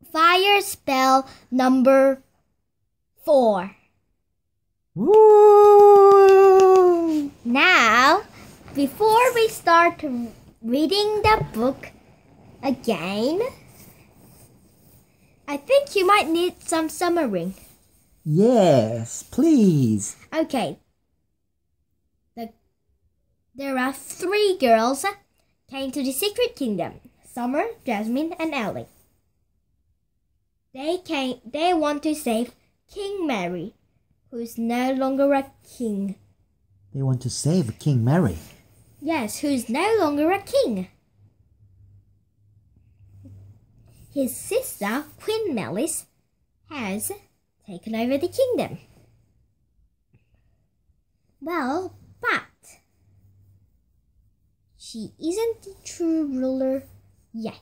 Sapphire Spell number 4. Woo! Now, before we start reading the book again, I think you might need some summary. Yes, please. Okay. There are 3 girls came to the Secret Kingdom. Summer, Jasmine, and Ellie. They want to save King Mary, who is no longer a king. They want to save King Mary. Yes, who is no longer a king. His sister, Queen Malice, has taken over the kingdom. Well, but she isn't the true ruler yet.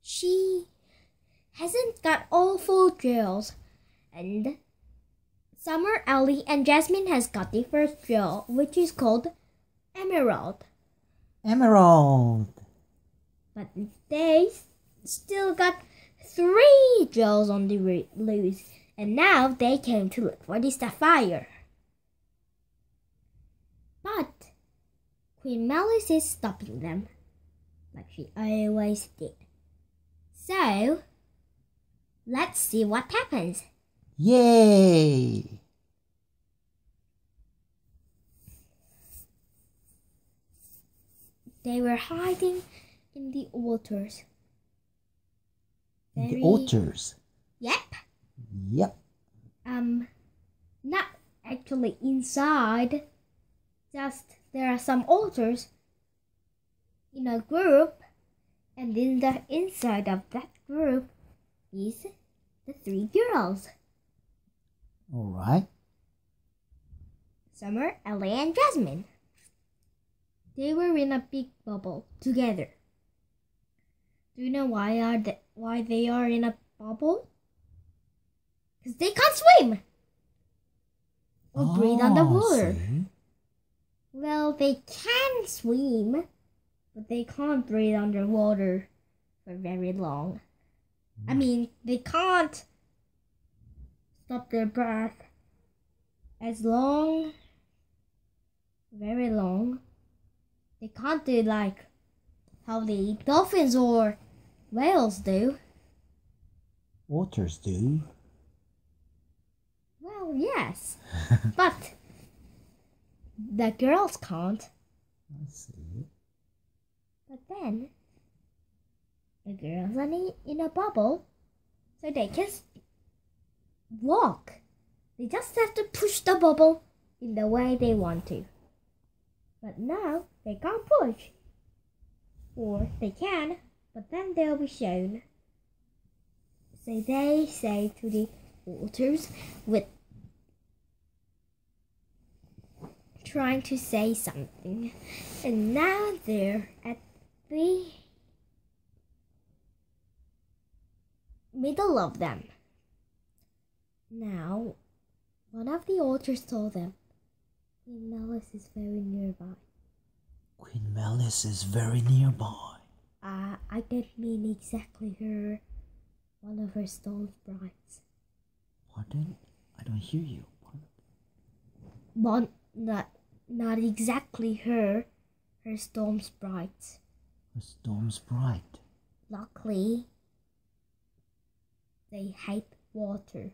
She hasn't got all 4 jewels, and Summer, Ellie, and Jasmine has got the first jewel, which is called Emerald. Emerald. But they still got 3 jewels on the loose, and now they came to look for the Sapphire. But Queen Malice is stopping them, like she always did. So, let's see what happens. Yay! They were hiding in the altars. In the altars? Yep. Yep. Not actually inside. Just there are some altars in a group, and in the inside of that group is the 3 girls. All right. Summer, Ellie, and Jasmine. They were in a big bubble together. Do you know why they are in a bubble? Because they can't swim or breathe underwater. See? Well, they can swim, but they can't breathe underwater for very long. I mean, they can't stop their breath very long. They can't do like how the dolphins or whales do. Otters do. Well, yes, but the girls can't. I see. But then, the girls are in a bubble, so they can walk. They just have to push the bubble in the way they want to. But now, they can't push. Or they can, but then they'll be shown. So they say to the altars with trying to say something. And now they're at the middle of them. Now, one of the altars told them, Queen Malice is very nearby. Queen Malice is very nearby. I don't mean exactly her. One of her stone sprites. Pardon? I don't hear you. But not exactly her. Her storm sprites. A storm sprite. Luckily, they hate water.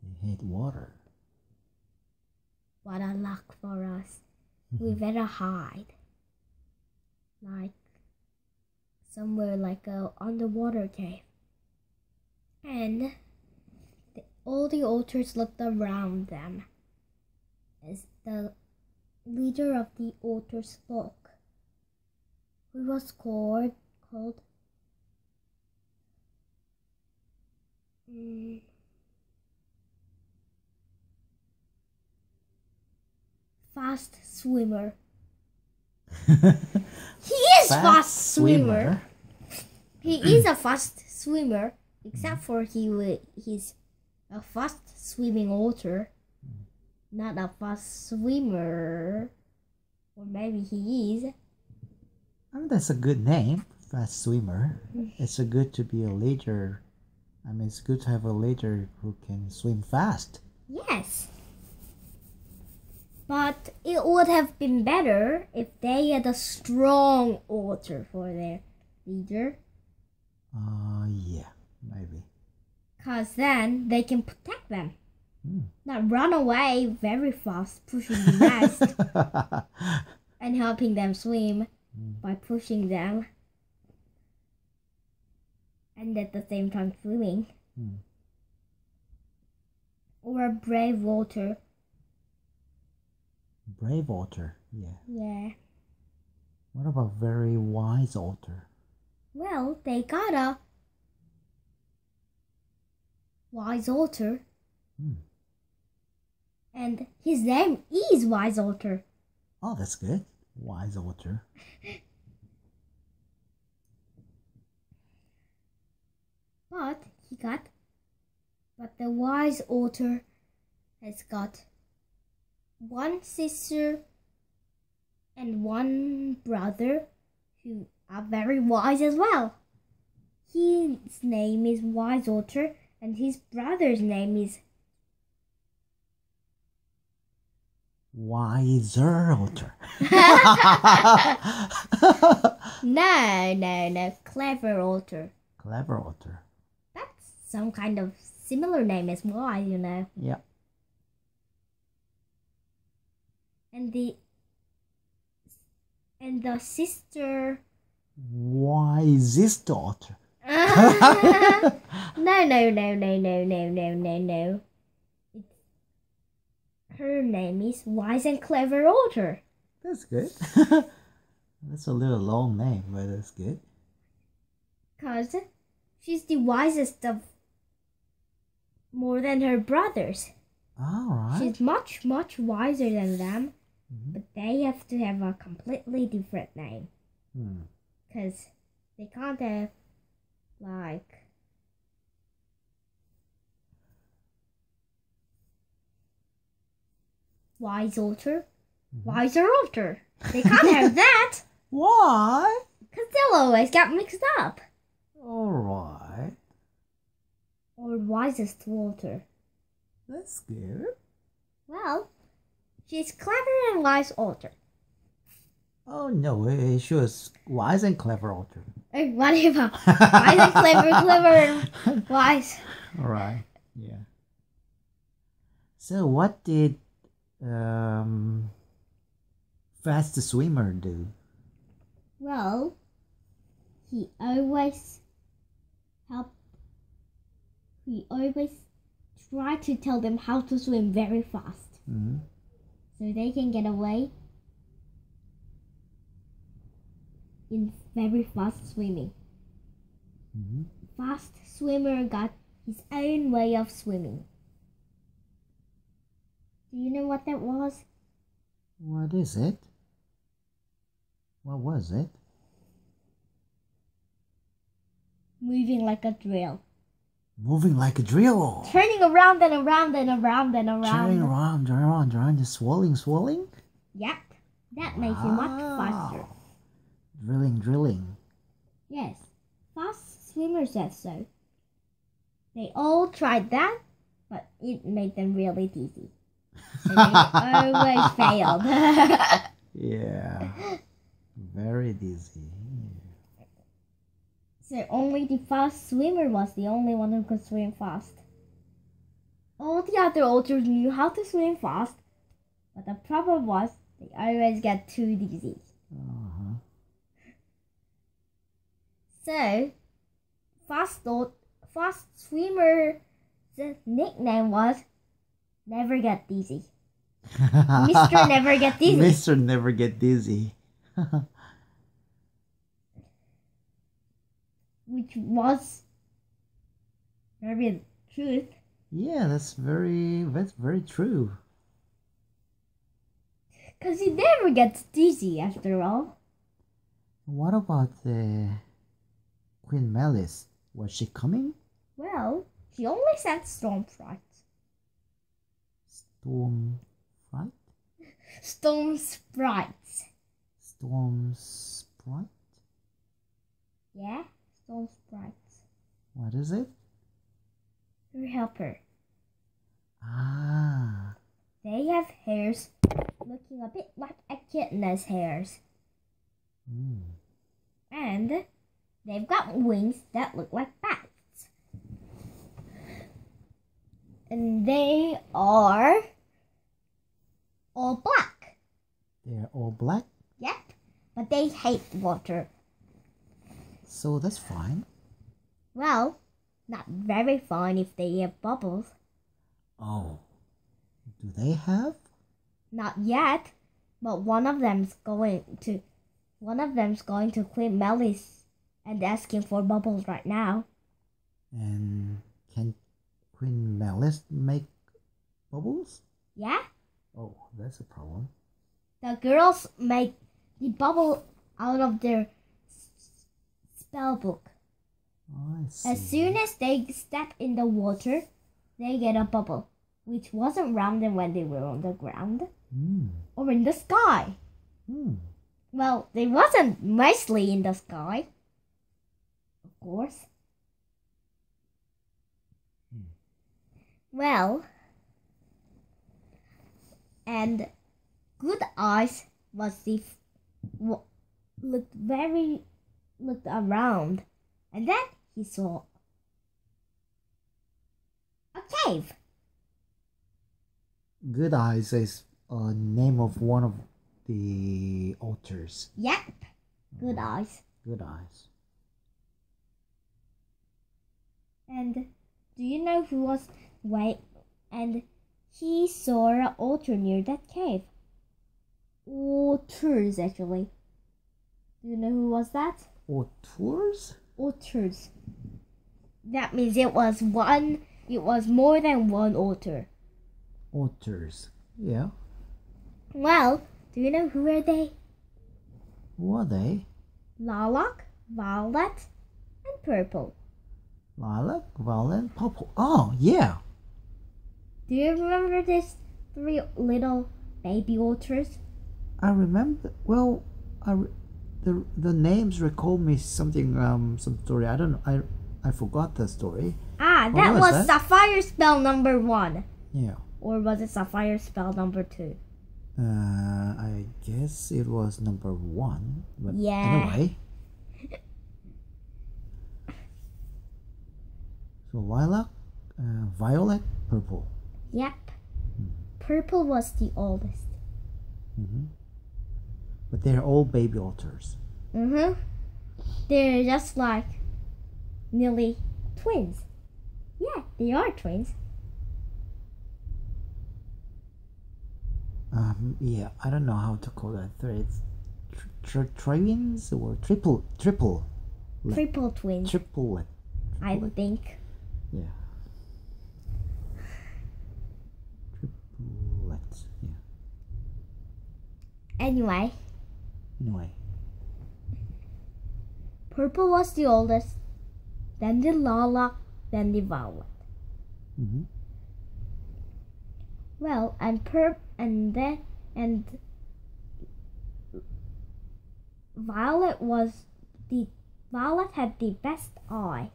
They hate water. What a luck for us. We better hide. Like somewhere like a underwater cave. And all the altars looked around them as the leader of the altar spoke, who was called Fast Swimmer. He is fast swimmer. He is a fast swimmer, except for he's a fast swimming otter. not a fast swimmer. Or maybe he is. I mean, that's a good name, fast swimmer. It's a good to be a leader. I mean, it's good to have a leader who can swim fast. Yes. But it would have been better if they had a strong otter for their leader. Yeah, maybe. Cause then they can protect them. Not run away very fast, pushing the nest and helping them swim by pushing them. And at the same time swimming. Or a brave otter. Brave otter, yeah. Yeah. What about very wise otter? Well, they got a wise otter. And his name is Wise Otter. Oh, that's good. Wise otter. But the Wise Otter has got one sister and one brother who are very wise as well. His name is Wise Otter and his brother's name is Wiser otter. No. Clever Otter. Clever otter. That's some kind of similar name as Wise, you know. Yeah. And the sister. Wisest otter. No. Her name is Wise and Clever Otter. That's good. That's a little long name, but that's good. Cause she's the wisest of more than her brothers. Alright. She's much wiser than them, but they have to have a completely different name. Cause they can't have like Wise Otter, Wiser Otter. They can't have that. Why? Cause they'll always get mixed up. Alright. Or Wisest Otter. That's good. Well, she's clever and wise otter. Oh no, she was wise and clever otter. Whatever. Wise and clever and wise. Alright, yeah. So what did fast swimmer do? Well, he always tried to tell them how to swim very fast. So they can get away in very fast swimming. Fast swimmer got his own way of swimming. Do you know what that was? What is it? What was it? Moving like a drill. Moving like a drill. Turning around and around and around and around. Turning around, just swirling. Yep, that makes you much faster. Drilling. Yes, fast swimmers said so. They all tried that, but it made them really dizzy. So they always failed. Yeah, very dizzy. So only the fast swimmer was the only one who could swim fast. All the other otters knew how to swim fast, but the problem was they always get too dizzy. So, fast swimmer's nickname was Never Get Dizzy. Mr. Never Get Dizzy. Mr. Never Get Dizzy. Which was very truth. Yeah, that's very true. Because he never gets dizzy after all. What about the Queen Malice? Was she coming? Well, she only sent storm frights. Storm Right? Storm sprites. Storm sprite? Yeah, storm sprites. What is it? Her helper. Ah. They have hairs looking a bit like echidna's hairs. And they've got wings that look like bats. And they are all black. They're all black? Yep, but they hate water. So that's fine. Well, not very fine if they have bubbles. Oh. Do they have? Not yet, but one of them's going to Queen Malice and asking for bubbles right now. And can Queen Malice make bubbles? Yeah? Oh, that's a problem. The girls make the bubble out of their spell book. Oh, I see. As soon as they step in the water, they get a bubble, which wasn't rounded when they were on the ground or in the sky. Well, they wasn't mostly in the sky, of course. Well, and Good Eyes was looked around, and then he saw a cave. Good Eyes is a name of one of the altars. Yep, Good Eyes. Good Eyes. And do you know who was white? And he saw an altar near that cave. Altars, actually. Do you know who was that? Altars? Altars. That means it was more than one altar. Altars. Yeah. Well, do you know who are they? Who are they? Lilac, violet, and purple. Lilac, violet, purple. Oh, yeah. Do you remember these three little baby altars? I remember. Well, the names recall me something. Some story. I don't know. I forgot the story. Ah, that was Sapphire Spell number 1. Yeah. Or was it Sapphire Spell number 2? I guess it was number 1. But yeah. Anyway. So lilac, violet, purple. Yep. Purple was the oldest. But they're all baby altars. They're just like nearly twins. Yeah, they are twins. Yeah, I don't know how to call that. It's twins or triple Triple twins. triplet. I think. Yeah. Triplets. Yeah. Anyway. Purple was the oldest, then the lilac, then the violet. Well, and Violet had the best eyes.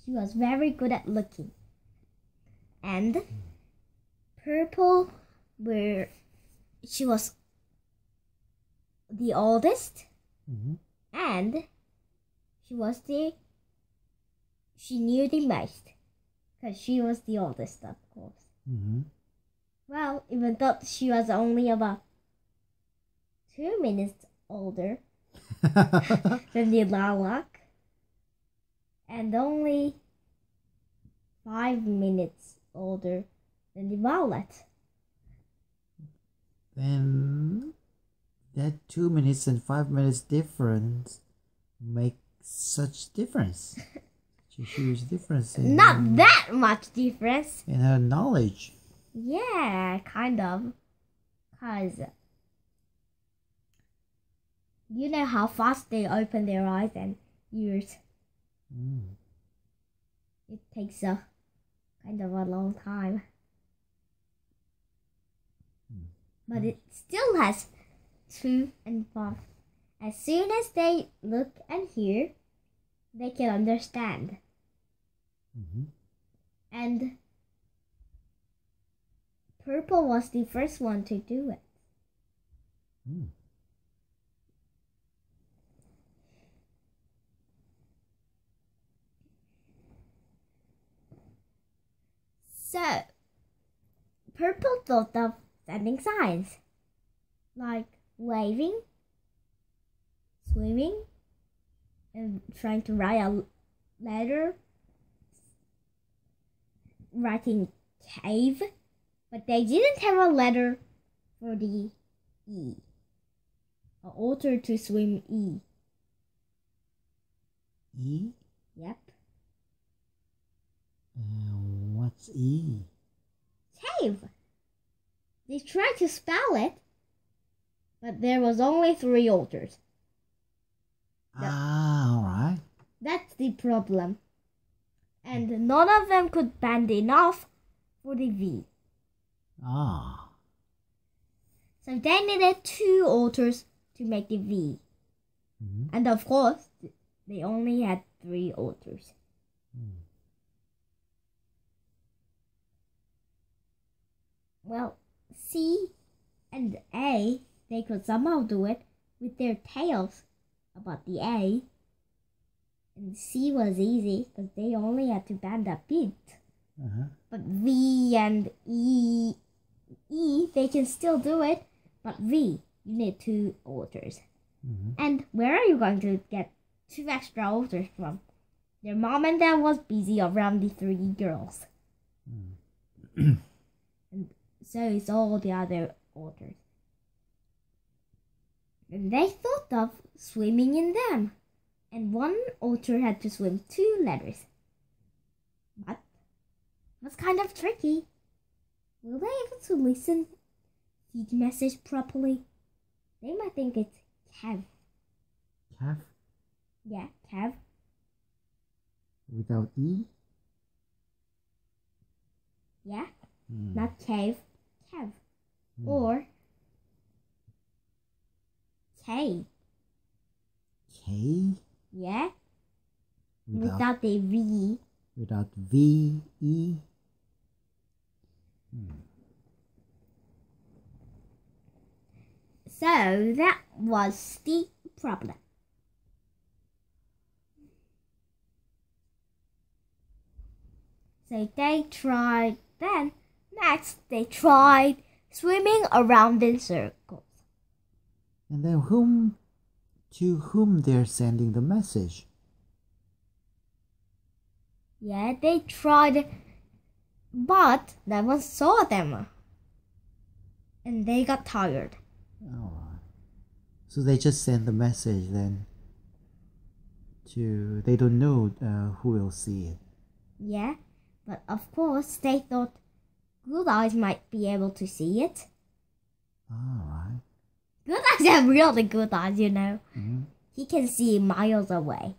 She was very good at looking. And Purple, she was the oldest, and she knew the most, because she was the oldest, of course. Well, even though she was only about 2 minutes older than the lilac, and only 5 minutes older than the violet. Then that 2 minutes and 5 minutes difference make such difference. Such a huge difference. Not that much difference. In her knowledge. Yeah, kind of. Because you know how fast they open their eyes and ears. It takes a kind of a long time. But it still has 2 and 5. As soon as they look and hear, they can understand. And purple was the first one to do it. So, purple thought of sending signs, like waving, swimming, and trying to write a letter, writing cave, but they didn't have a letter for the E, an altar to swim E. E? Yep. What's E? Cave. They tried to spell it, but there was only 3 altars. Alright. That's the problem. And none of them could bend enough for the V. So they needed 2 altars to make the V. And of course, they only had 3 altars. Well, C and A, they could somehow do it with their tails about the A. And C was easy because they only had to bend a bit. But V and E, they can still do it. But V, you need 2 altars. And where are you going to get 2 extra altars from? Their mom and dad was busy around the 3 girls. And so is all the other altars. And they thought of swimming in them. And 1 altar had to swim 2 letters. But it was kind of tricky. Will they able to listen to the message properly? They might think it's Kev. Kev? Yeah, Kev. Without E? Yeah, not cave, Kev. Or K. K? Yeah, without the V. Without V, E? So that was the problem. So they tried, then next they tried swimming around in circles. And then to whom they're sending the message? Yeah, they tried, but no one saw them. And they got tired. Alright. So they just send the message then they don't know who will see it. Yeah, but of course they thought Good Eyes might be able to see it. Alright. Good Eyes have really good eyes, you know. He can see miles away.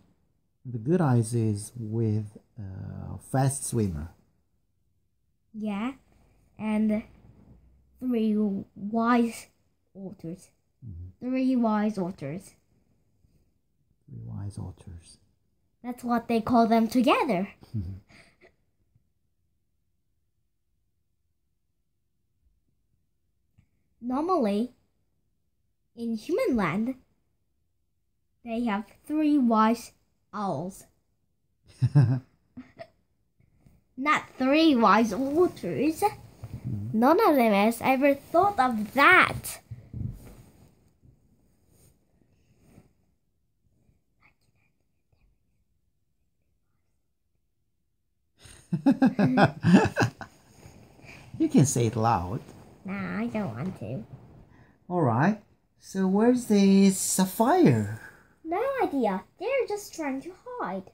The Good Eyes is with fast swimmer. Yeah, and 3 wise altars. 3 wise altars. 3 wise altars. That's what they call them together. Normally, in human land, they have 3 wise owls. Not 3 wise altars. None of them has ever thought of that. You can say it loud. Nah, I don't want to. Alright. So where's the Sapphire? No idea. They're just trying to hide.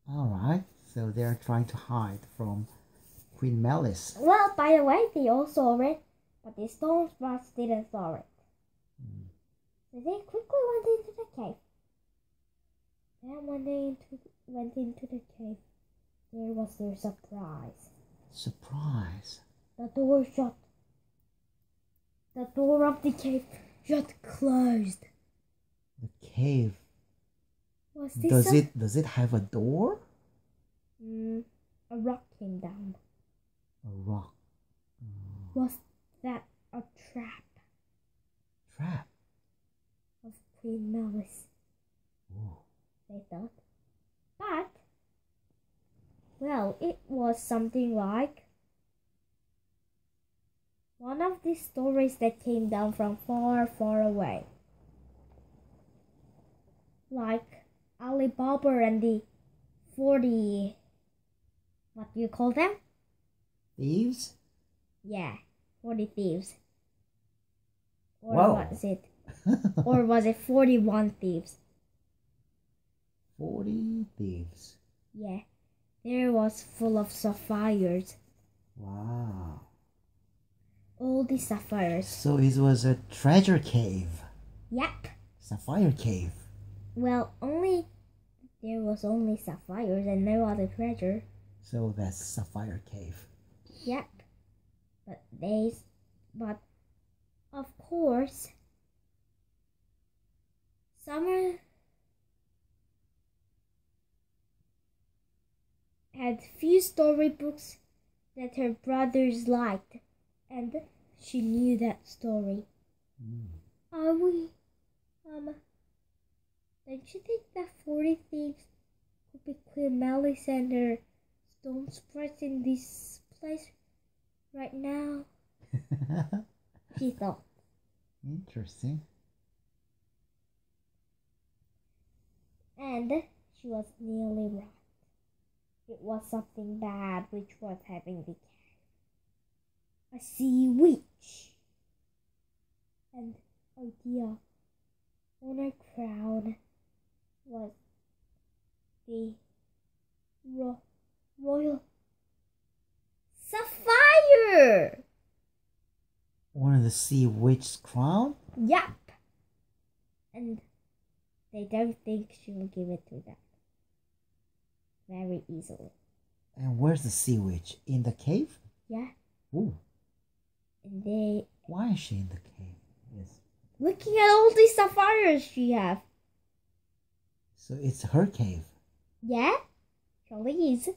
Alright. So they're trying to hide from Queen Malice. Well, by the way, they all saw it, but the Storm Spots didn't saw it. So they quickly went into the cave. Then when they went into the cave, there was their surprise. Surprise. The door shut. The door of the cave shut closed. The cave. Was this Does it have a door? A rock came down. A rock. Was that a trap? Trap. Of Queen Malice, Ooh. they thought. But, well, it was something like one of the stories that came down from far, far away. Like Alibaba and the 40... what do you call them? Thieves? Yeah, 40 thieves. Or Whoa. was it? Or was it 41 thieves? 40 thieves. Yeah, there was full of sapphires. Wow. All the sapphires. So it was a treasure cave. Yep. Sapphire cave. Well, there was only sapphires and no other treasure. So that's Sapphire cave. Yep. But of course, Summer had few storybooks that her brothers liked, and she knew that story. Don't you think that 40 thieves could be Queen Malice and her stone sprites in this place right now? She thought. Interesting. And she was nearly right. It was something bad which was happening the cave. A sea witch. And oh dear, on her crown was the royal sapphire. One of the sea witch's crown? Yup. And they don't think she will give it to them very easily. And where's the sea witch? In the cave? Yeah. Ooh. And why is she in the cave? Yes. Looking at all these sapphires she have. So it's her cave. Yeah, surely is.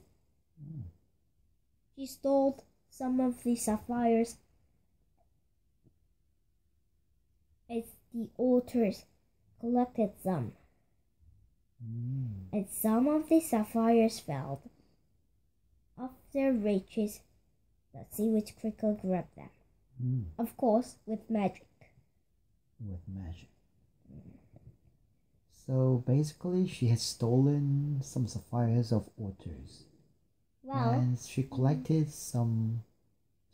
She stole some of the sapphires. As the altars collected some. And some of the sapphires fell off their reaches. The sea witch quickly grabbed them. Of course, with magic. With magic. So basically, she has stolen some sapphires of altars. Well, and she collected some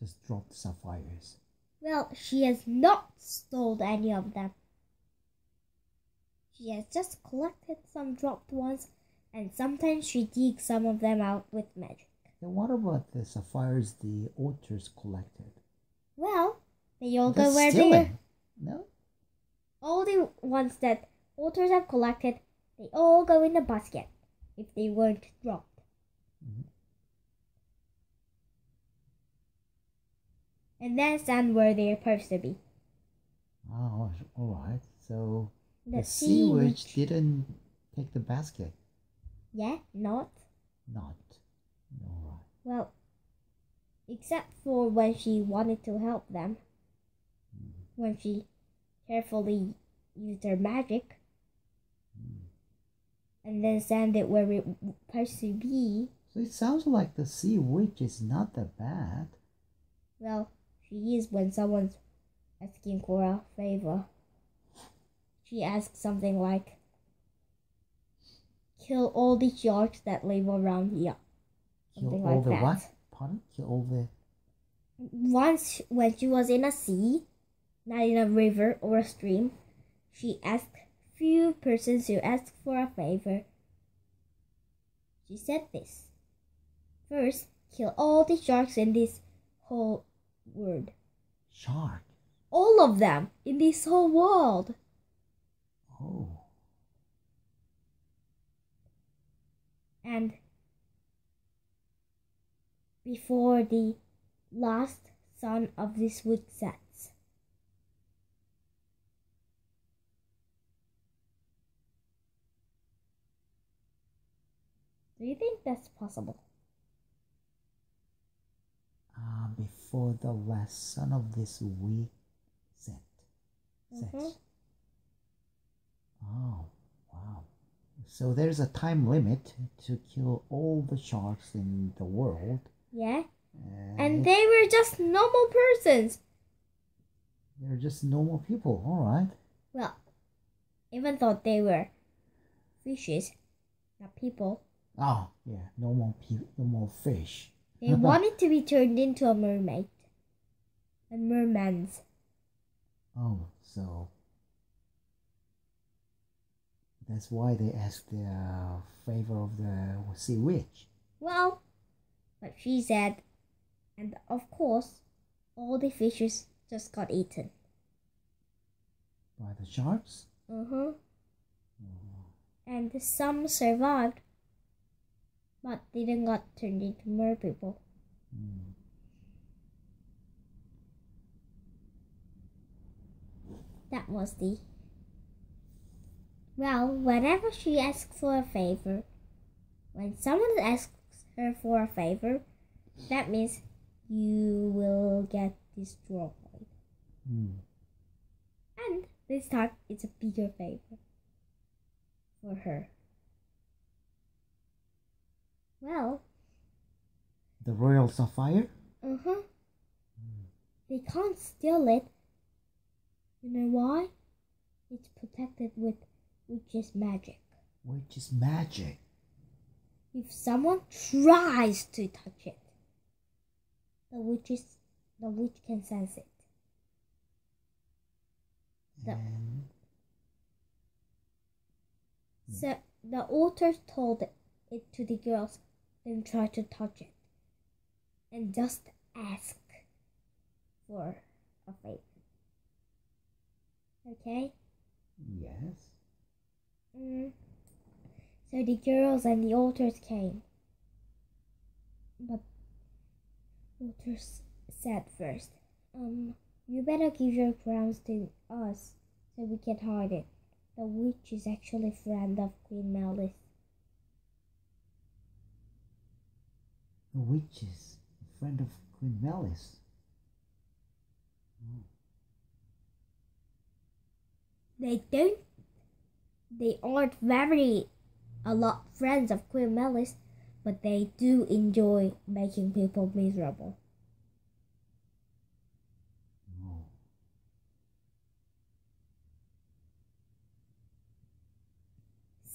just dropped sapphires. Well, she has not stolen any of them. She has just collected some dropped ones, and sometimes she digs some of them out with magic. Then what about the sapphires the altars collected? Well, they all go That's where stealing. they... No? All the ones that altars have collected, they all go in the basket if they weren't dropped. And that's then where they're supposed to be. Oh, alright. So The sea witch didn't take the basket. Yeah, not. Not. Alright. Well, except for when she wanted to help them. When she carefully used her magic. And then sent it where it was supposed to be. So it sounds like the sea witch is not that bad. Well, she is when someone's asking for a favor. She asks something like, kill all the sharks that live around here. Something Kill all like the that. what? Pardon? Kill all the... Once, when she was in a sea, not in a river or a stream, she asked few persons who asked for a favor. She said this. First, kill all the sharks in this whole world. Shark? All of them in this whole world. Oh. And before the last sun of this week sets. Do you think that's possible? Before the last sun of this week sets. Oh, wow. So there's a time limit to kill all the sharks in the world. Yeah. And they were just normal persons. They're just normal people, alright. Well, even though they were fishes, not people. Oh, yeah, normal fish. They wanted to be turned into a mermaid. A mermans. Oh, so that's why they asked the favor of the sea witch. Well, but she said, and of course, all the fishes just got eaten. By the sharks? Uh-huh. And some survived, but didn't got turned into mer people. That was the... Well, whenever she asks for a favor, when someone asks her for a favor, that means you will get destroyed. And this time, it's a bigger favor for her. Well... The royal sapphire? Uh-huh. They can't steal it. You know why? It's protected with witch's magic. Witch's magic? If someone tries to touch it, the witch can sense it. So the author told it to the girls, don't try to touch it. And just ask for a favor. Okay? Yes. So the girls and the authors came. But authors said first, you better give your crowns to us so we can hide it. The witch is actually a friend of Queen Malice. The witch is a friend of Queen Malice? They aren't a lot friends of Queen Malice, but they do enjoy making people miserable.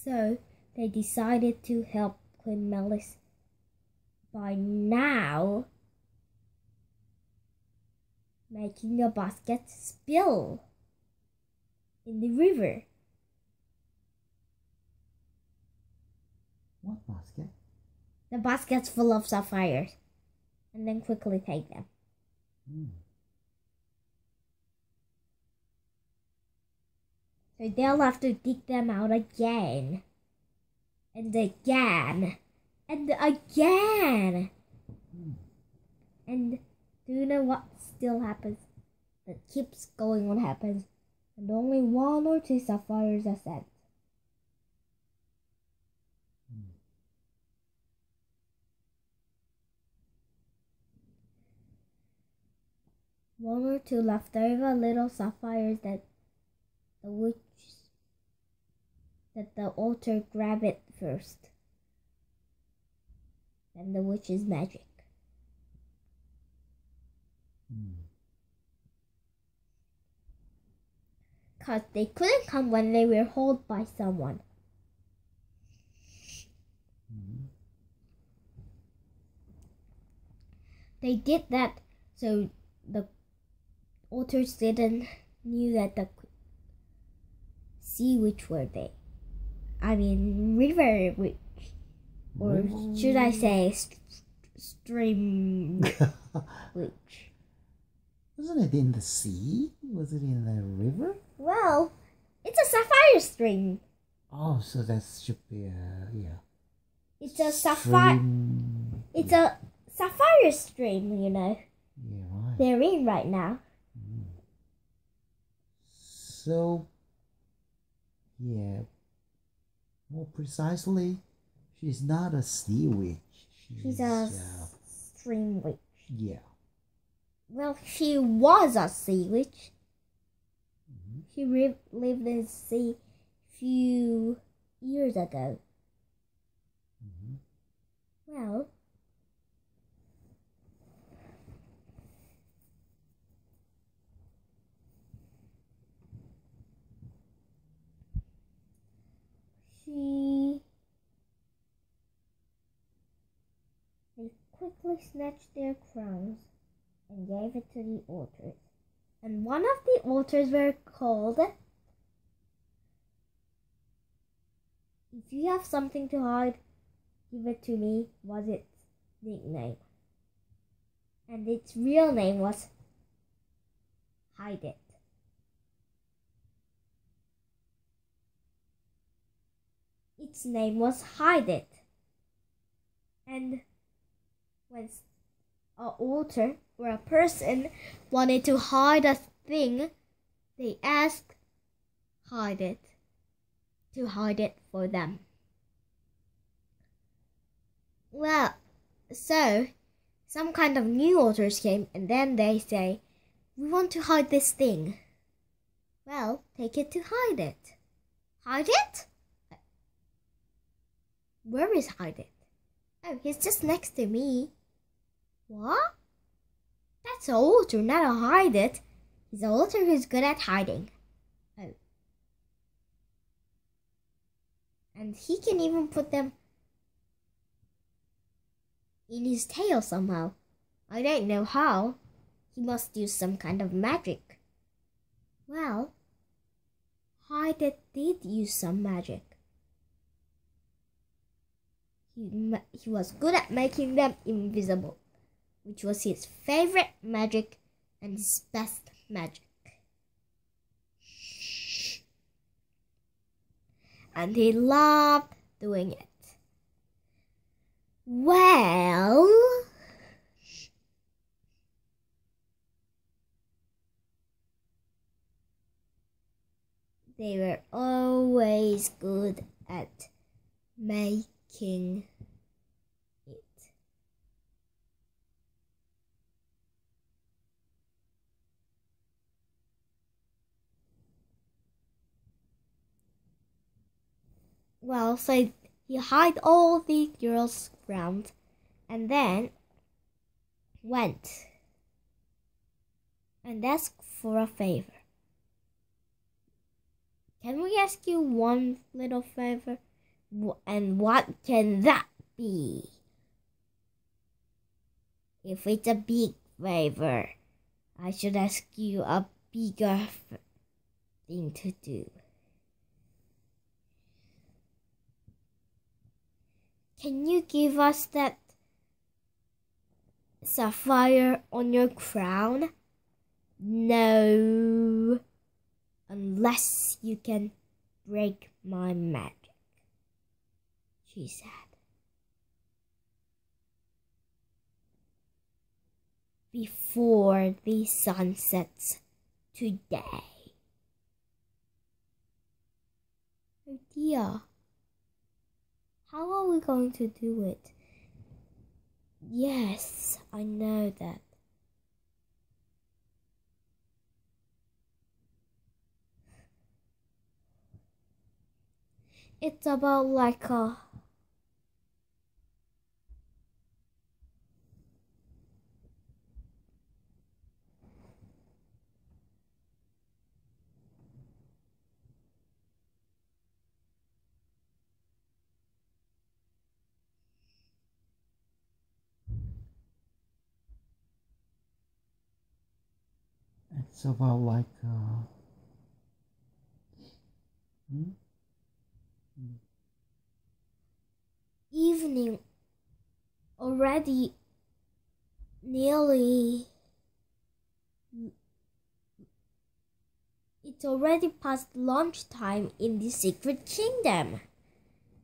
So they decided to help Queen Malice by now making a basket spill in the river. What basket? The basket's full of sapphires, and then quickly take them. So they'll have to dig them out again, and again, and again. And do you know what still happens? That keeps going on happens, and only 1 or 2 sapphires are sent. One or 2 leftover little sapphires that the author grabbed it first. And the witch's magic. Cause they couldn't come when they were held by someone. They did that so the authors didn't knew that the sea witch were there. I mean river witch. Or should I say stream witch? Wasn't it in the sea? Was it in the river? Well, it's a sapphire stream. Oh, so that should be It's a sapphire. It's a Sapphire stream, you know. Yeah, right. They're in right now. So, yeah, more precisely, she's not a sea witch. She's a stream witch. Yeah. Well, she was a sea witch. She lived in the sea few years ago. Well, they quickly snatched their crowns and gave it to the altars. And one of the altars were called, "If you have something to hide, give it to me," was its nickname. And its real name was Hide It. Its name was Hide It. And when an altar or a person wanted to hide a thing, they asked Hide It to hide it for them. Well, so some kind of new altars came, and then they say, "We want to hide this thing." Well, take it to hide it. Hide it? Where is Hide It? Oh, he's just next to me. What? That's an altar, not a Hide It. He's an altar who's good at hiding. Oh. And he can even put them in his tail somehow. I don't know how. He must use some kind of magic. Well, Hide It did use some magic. He was good at making them invisible, which was his favorite magic and his best magic. And he loved doing it. Well, they were always good at making it. Well, so he hid all the girls' ground and then went and asked for a favor. Can we ask you one little favor? And what can that be? If it's a big favor, I should ask you a bigger thing to do. Can you give us that sapphire on your crown? No, unless you can break my magic, she said. Before the sun sets today. Oh dear. How are we going to do it? Yes, I know that. It's about like a It's about like evening already, nearly. It's already past lunchtime in the Secret Kingdom,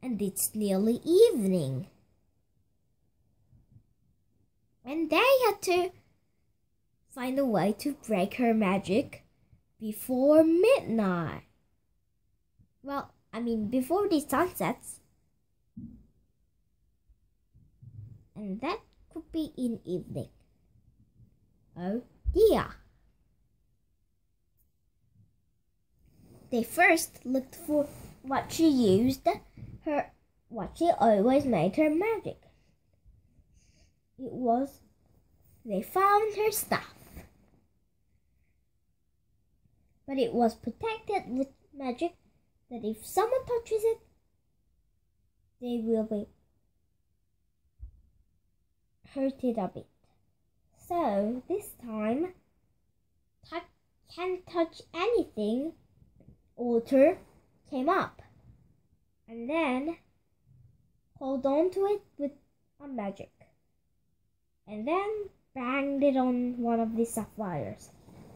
and it's nearly evening. And they had to find a way to break her magic before midnight. Well, before the sun sets. And that could be in evening. Oh dear. They first looked for what she used, what she always made her magic. They found her staff. But it was protected with magic that if someone touches it, they will be hurted a bit. So this time, can't touch anything. Altar came up and then hold on to it with a magic and then banged it on one of the sapphires.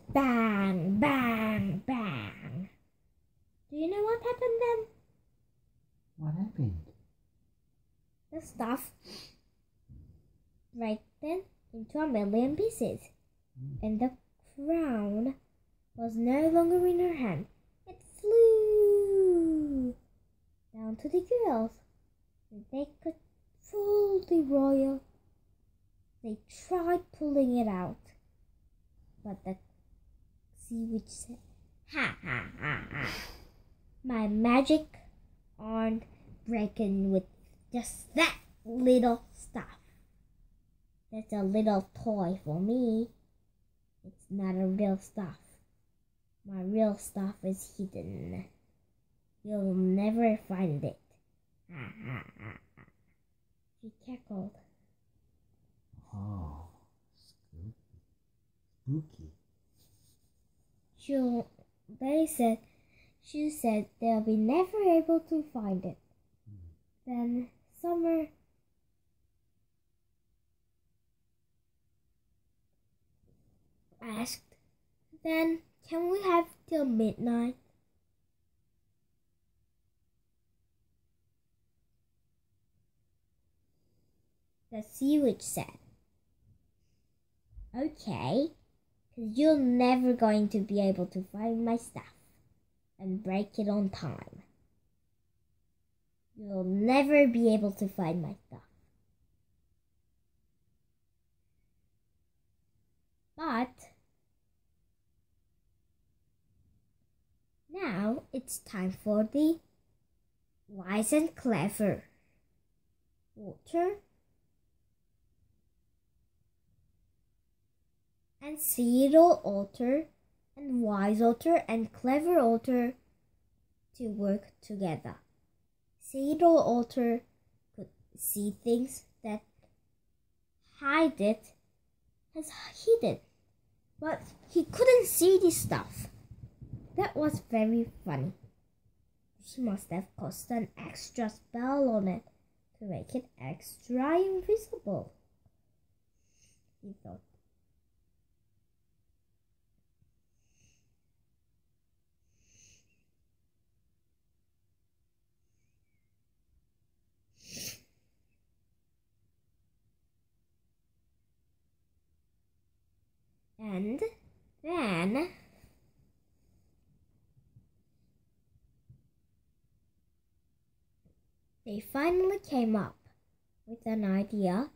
Bang, bang, bang. Do you know what happened then? What happened? The stuff right then into a million pieces, and the crown was no longer in her hand. It flew down to the girls, and they could pull the royal. They tried pulling it out, but the sea witch said, "Ha ha ha ha! My magic aren't breaking with just that little stuff. That's a little toy for me. It's not a real stuff. My real stuff is hidden. You'll never find it." Ha ha ha ha. She cackled. Oh, spooky. She said they'll be never able to find it. Then Summer asked, "Then can we have till midnight?" The sea witch said, "Okay, 'cause you're never going to be able to find my stuff and break it on time. You'll never be able to find my stuff. But now it's time for the wise and clever. Walter and Cyril Alter and Wise Alter and Clever Alter to work together. Cyril Alter could see things that hide it has hidden, but he couldn't see the stuff. That was very funny. She must have cast an extra spell on it to make it extra invisible, he thought. And then they finally came up with an idea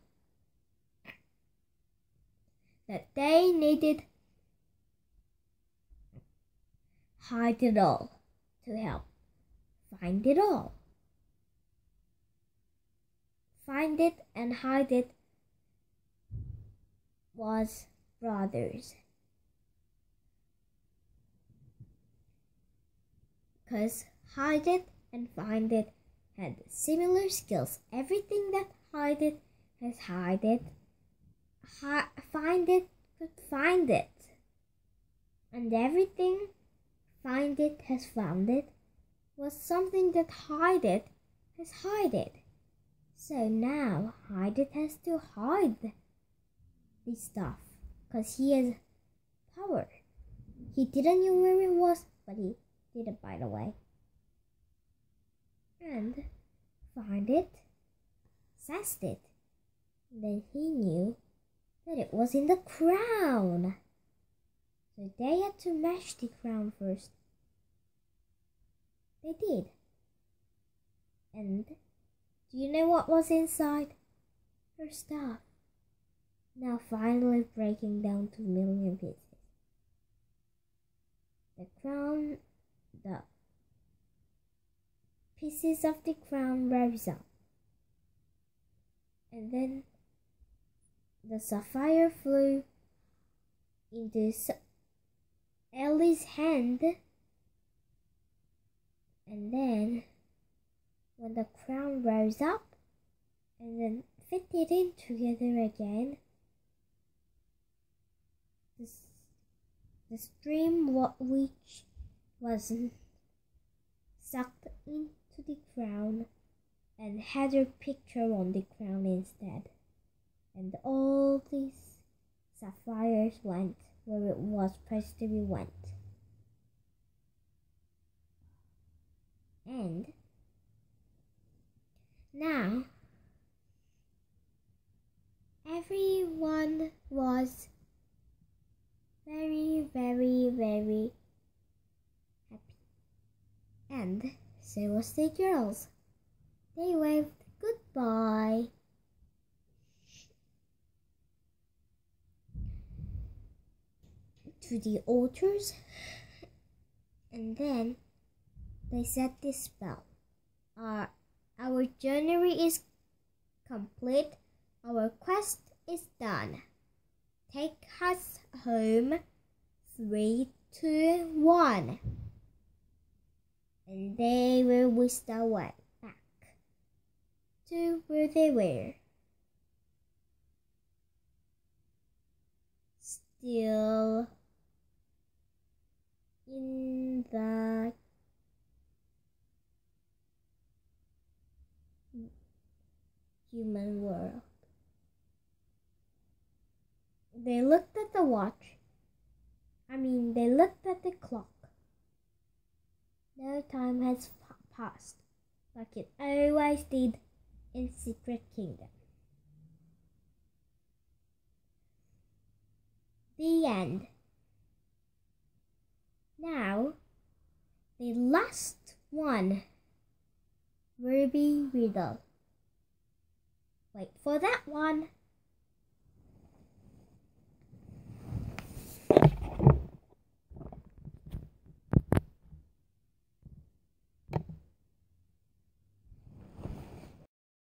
that they needed hide it all to help find it all. Find it and hide it was brothers, because hide it and find it had similar skills. Everything that hide it has hide it, find it could find it, and everything find it has found it was something that hide it has hide it. So now hide it has to hide the stuff, because he has power. He didn't know where it was, but he did it by the way. And find it, assessed it. Then he knew that it was in the crown. So they had to mash the crown first. They did. And do you know what was inside? Her stuff. Now finally breaking down to a million pieces. The crown, the pieces of the crown rose up. And then the sapphire flew into Ellie's hand. And then when the crown rose up and then fitted in together again, the stream which was sucked into the crown and had her picture on the crown instead. And all these sapphires went where it was supposed to be went. And now everyone was very, very, very happy. And so was the girls. They waved goodbye. To the altars, and then they said this spell. Our journey is complete. Our quest is done. Take us home. 3, 2, 1. And they were whisked away back to where they were. Still in the human world. They looked at the watch. They looked at the clock. No time has passed, like it always did in Secret Kingdom. The end. Now, the last one, Ruby Riddle. Wait for that one.